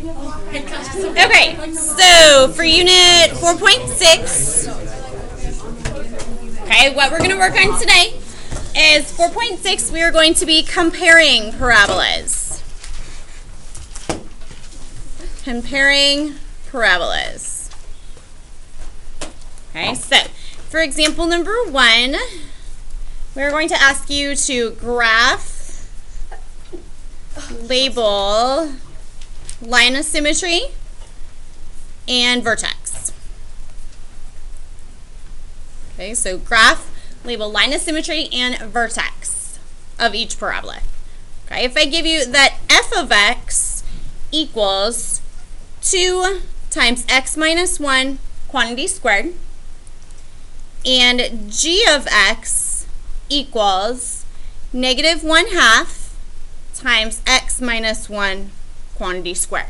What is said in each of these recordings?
Okay, so for unit 4.6, okay, what we're going to work on today is 4.6. We are going to be comparing parabolas. Comparing parabolas. Okay, so for example number 1, we're going to ask you to graph, label, line of symmetry, and vertex. Okay, so graph, label, line of symmetry, and vertex of each parabola. Okay, if I give you that f of x equals 2 times x minus 1 quantity squared, and g of x equals negative 1/2 times x minus 1 quantity squared.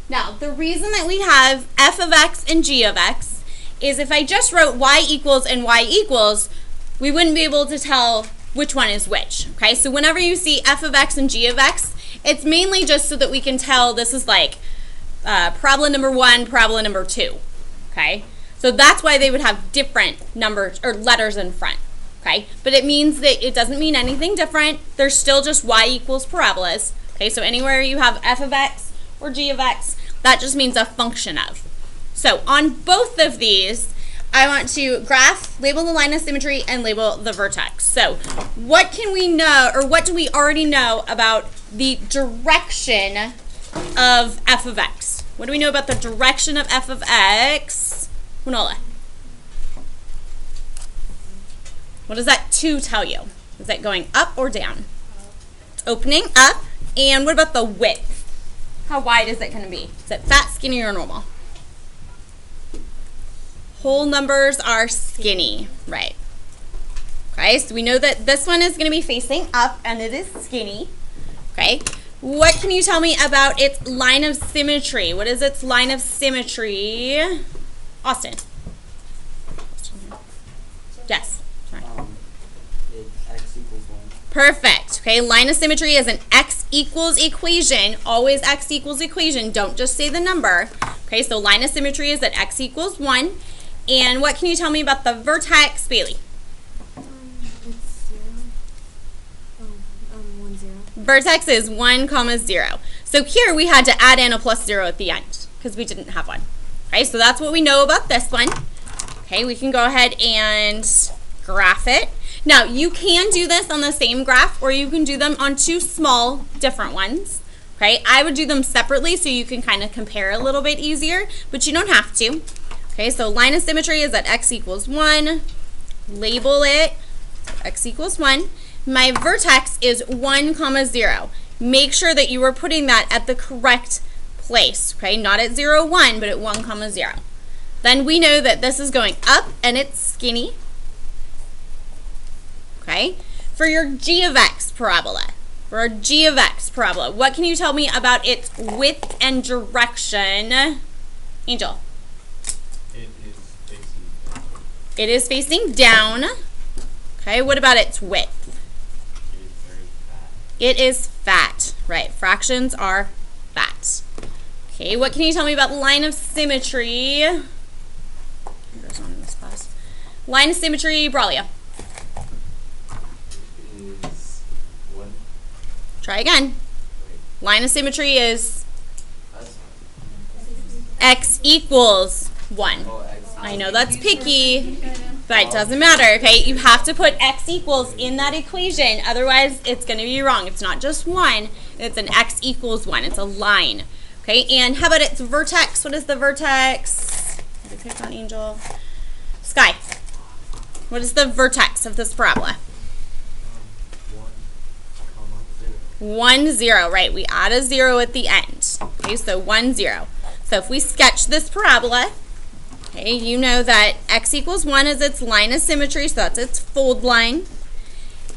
Now, the reason that we have f of x and g of x is if I just wrote y equals and y equals, we wouldn't be able to tell which one is which. Okay, so whenever you see f of x and g of x, it's mainly just so that we can tell this is like parabola number 1, parabola number 2. Okay, so that's why they would have different numbers or letters in front. Okay, but it means that it doesn't mean anything different. They're still just y equals parabolas. Okay, so anywhere you have f of x or g of x, that just means a function of. So on both of these, I want to graph, label the line of symmetry, and label the vertex. So what can we know, or what do we already know about the direction of f of x? What do we know about the direction of f of x? Manola. What does that 2 tell you? Is that going up or down? It's opening up. And what about the width? How wide is it going to be? Is it fat, skinny, or normal? Whole numbers are skinny, right? Okay, so we know that this one is going to be facing up and it is skinny. Okay, what can you tell me about its line of symmetry? What is its line of symmetry? Austin. Yes. Sorry. X equals 1. Perfect. Okay, line of symmetry is an x equals equation. Always x equals equation. Don't just say the number. Okay, so line of symmetry is that x equals 1. And what can you tell me about the vertex, Bailey? It's 0. 1, 0. Vertex is 1, 0. So here we had to add in a plus 0 at the end because we didn't have one. Okay, so that's what we know about this one. Okay, we can go ahead and graph it. Now, you can do this on the same graph, or you can do them on 2 small different ones. Okay, I would do them separately so you can kind of compare a little bit easier, but you don't have to. Okay, so line of symmetry is that x equals 1. Label it, x equals 1. My vertex is 1, 0. Make sure that you are putting that at the correct place. Okay, not at 0, 1, but at 1, 0. Then we know that this is going up and it's skinny. Okay, for your g of x parabola, what can you tell me about its width and direction? Angel. It is facing down. Okay, what about its width? It is fat, right? Fractions are fat. Okay, what can you tell me about line of symmetry? Goes on in this class. Line of symmetry, Braulio. Is 1. Try again. Line of symmetry is x equals 1. Oh, X. I know that's picky, but it doesn't matter, okay? You have to put x equals in that equation, otherwise it's going to be wrong. It's not just 1, it's an x equals 1. It's a line, okay? And how about its vertex? What is the vertex? Did I pick on Angel? Sky. What is the vertex of this parabola? 1, 0, right? We add a 0 at the end. Okay, so 1, 0. So if we sketch this parabola, okay, you know that x equals 1 is its line of symmetry, so that's its fold line.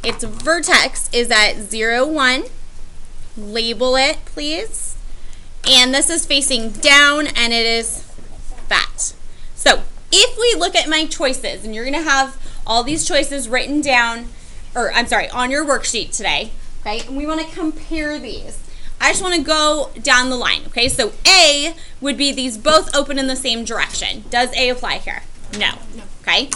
Its vertex is at 0, 1. Label it, please. And this is facing down, and it is fat. So if we look at my choices, and you're going to have all these choices written down, or I'm sorry, on your worksheet today, okay, and we want to compare these. I just want to go down the line, okay? So A would be these both open in the same direction. Does A apply here? No. Okay.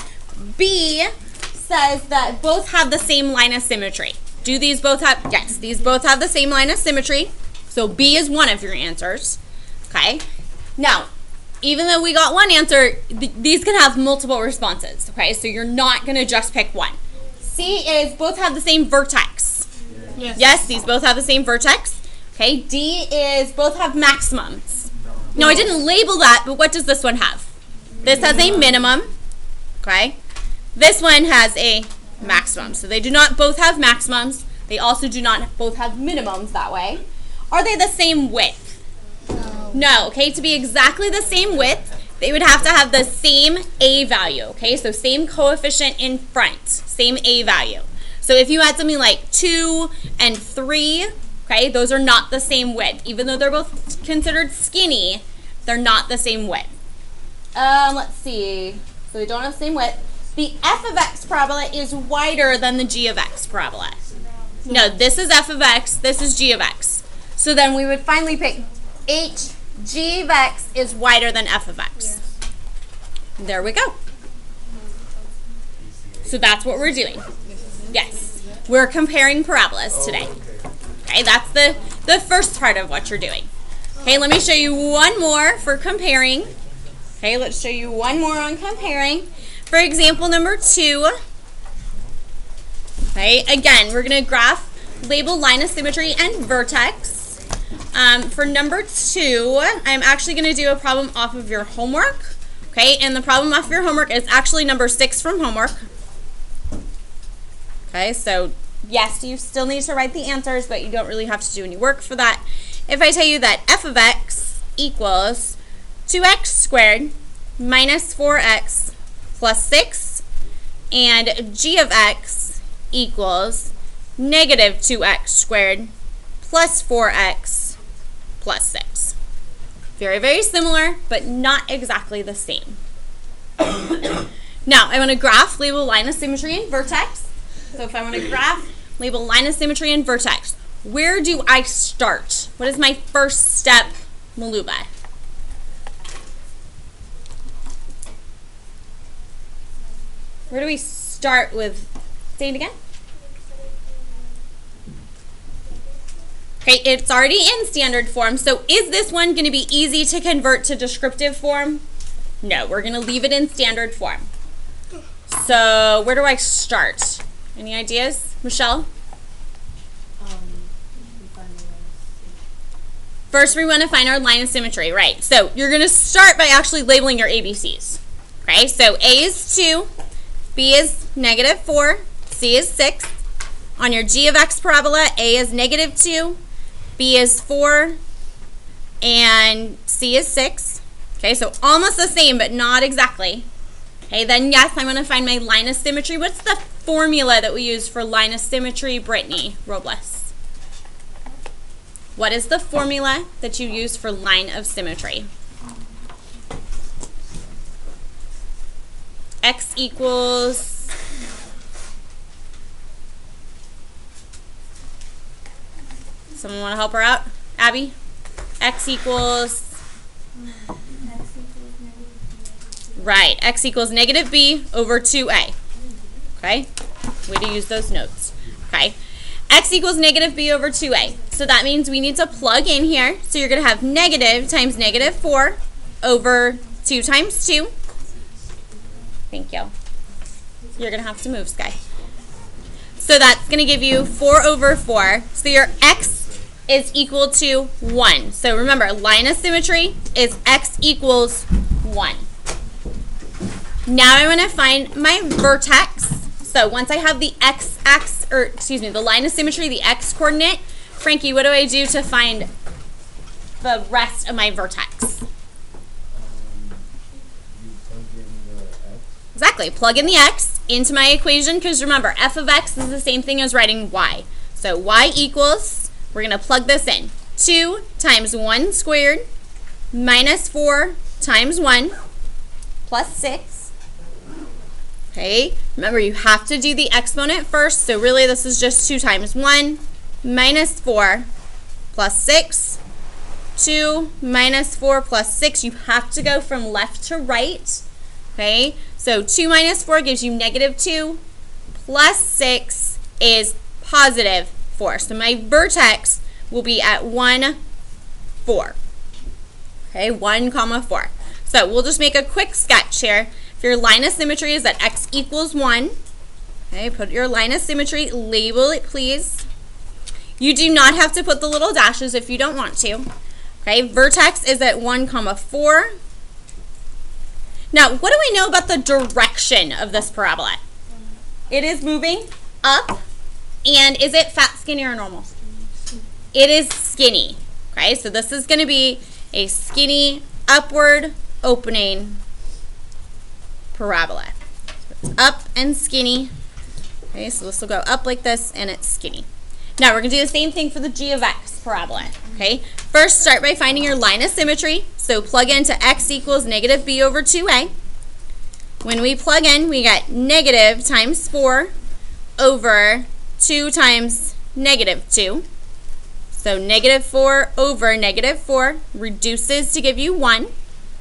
B says that both have the same line of symmetry. Do these both have? Yes, these both have the same line of symmetry. So B is one of your answers. Okay. Now, even though we got one answer, these can have multiple responses. Okay, so you're not going to just pick one. C is both have the same vertex. Yes, these both have the same vertex. Okay, D is both have maximums. No, I didn't label that, but what does this one have? This has a minimum. Okay. This one has a maximum. So they do not both have maximums. They also do not both have minimums that way. Are they the same width? No. Okay, to be exactly the same width, they would have to have the same A value. Okay, so same coefficient in front, same A value. So if you had something like 2 and 3, okay, those are not the same width. Even though they're both considered skinny, they're not the same width. Let's see. So they don't have the same width. The f of x parabola is wider than the g of x parabola. No, this is f of x, this is g of x. So then we would finally pick h, g of x is wider than f of x. There we go. So that's what we're doing. Yes, we're comparing parabolas today. Okay, that's the first part of what you're doing. Okay, let me show you one more for comparing. Okay, let's show you one more on comparing. For example number 2, okay, again, we're going to graph, label line of symmetry and vertex. For number 2, I'm actually going to do a problem off of your homework. Okay, and the problem off of your homework is actually number 6 from homework. Okay, so yes, you still need to write the answers, but you don't really have to do any work for that. If I tell you that f of x equals 2x squared minus 4x plus 6, and g of x equals negative 2x squared plus 4x plus 6. Very, very similar, but not exactly the same. Now, I want to graph, label line of symmetry and vertex. So if I want to graph, label line of symmetry and vertex, where do I start? What is my first step, Maluba? Where do we start with? Say it again. Okay, it's already in standard form. So is this one going to be easy to convert to descriptive form? No, we're going to leave it in standard form. So where do I start? Any ideas? Michelle? First, we want to find our line of symmetry, right? So you're going to start by actually labeling your ABCs. Okay, so A is 2. B is negative 4, C is 6. On your g of x parabola, A is negative 2, B is 4, and C is 6. Okay, so almost the same, but not exactly. Okay, then yes, I'm going to find my line of symmetry. What's the formula that we use for line of symmetry, Brittany Robles? What is the formula that you use for line of symmetry? X equals someone want to help her out? Abby? X equals right, x equals negative b over 2a. Okay? Way to use those notes. Okay? X equals negative b over 2a. So that means we need to plug in here. So you're going to have negative times negative 4 over 2 times 2. Thank you. You're going to have to move, Sky. So that's going to give you 4 over 4. So your x is equal to 1. So remember, line of symmetry is x equals 1. Now I want to find my vertex. So once I have the the line of symmetry, the x coordinate, Frankie, what do I do to find the rest of my vertex? Exactly, plug in the x into my equation, because remember, f of x is the same thing as writing y. So y equals, we're going to plug this in, 2 times 1 squared minus 4 times 1 plus 6. Okay, remember you have to do the exponent first, so really this is just 2 times 1 minus 4 plus 6. 2 minus 4 plus 6. You have to go from left to right. Okay, so 2 minus 4 gives you negative 2. Plus 6 is positive 4. So my vertex will be at 1, 4. Okay, 1, 4. So we'll just make a quick sketch here. If your line of symmetry is that x equals 1, okay, put your line of symmetry, label it please. You do not have to put the little dashes if you don't want to. Okay, vertex is at 1, 4. Now, what do we know about the direction of this parabola? It is moving up, and is it fat, skinny, or normal? It is skinny. Okay, so this is going to be a skinny, upward opening parabola. So it's up and skinny. Okay, so this will go up like this, and it's skinny. Now, we're going to do the same thing for the g of x parabola. Okay, first start by finding your line of symmetry. So plug into x equals negative b over 2a. When we plug in, we get negative times 4 over 2 times negative 2. So negative 4 over negative 4 reduces to give you 1.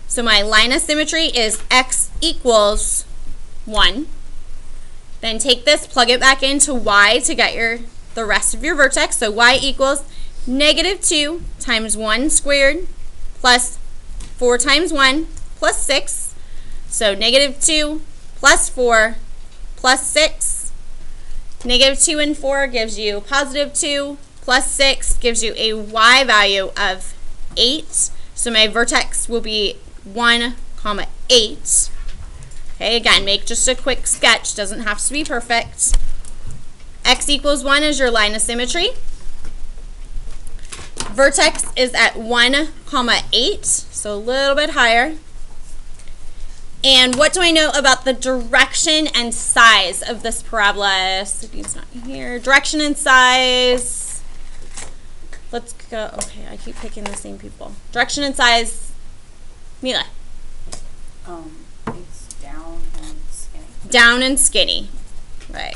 So my line of symmetry is x equals 1. Then take this, plug it back into y to get the rest of your vertex. So y equals negative 2 times 1 squared plus 4 times 1 plus 6. So negative 2 plus 4 plus 6. Negative 2 and 4 gives you positive 2 plus 6 gives you a y value of 8. So my vertex will be 1, 8. Okay, again, make just a quick sketch. Doesn't have to be perfect. X equals 1 is your line of symmetry. Vertex is at 1, 8, so a little bit higher. And what do I know about the direction and size of this parabola? Sydney's not here. Direction and size. Let's go. Okay, I keep picking the same people. Direction and size. Mila. It's down and skinny. Down and skinny. Right.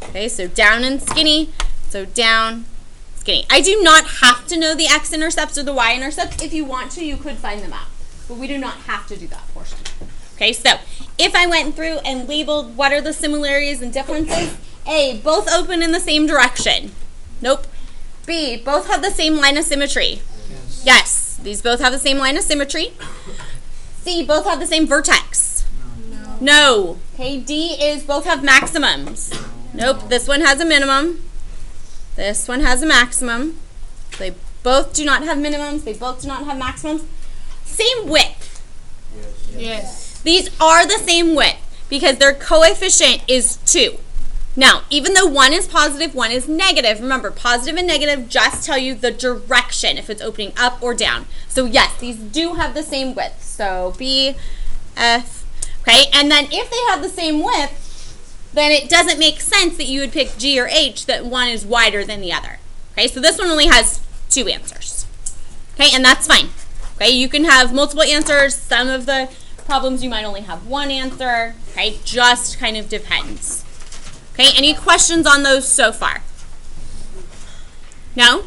Okay, so down and skinny. So down, skinny. I do not have to know the x-intercepts or the y-intercepts. If you want to, you could find them out. But we do not have to do that portion. Okay, so if I went through and labeled what are the similarities and differences, A, both open in the same direction. Nope. B, both have the same line of symmetry. Yes, these both have the same line of symmetry. C, both have the same vertex. No. Okay, D is both have maximums. Nope, this one has a minimum. This one has a maximum. They both do not have minimums. They both do not have maximums. Same width. Yes. These are the same width because their coefficient is 2. Now, even though one is positive, one is negative, remember, positive and negative just tell you the direction, if it's opening up or down. So yes, these do have the same width. So B, F, okay? And then if they have the same width, then it doesn't make sense that you would pick G or H, that one is wider than the other. Okay, so this one only has 2 answers. Okay, and that's fine. Okay, you can have multiple answers. Some of the problems you might only have one answer. Okay, just kind of depends. Okay, any questions on those so far? No?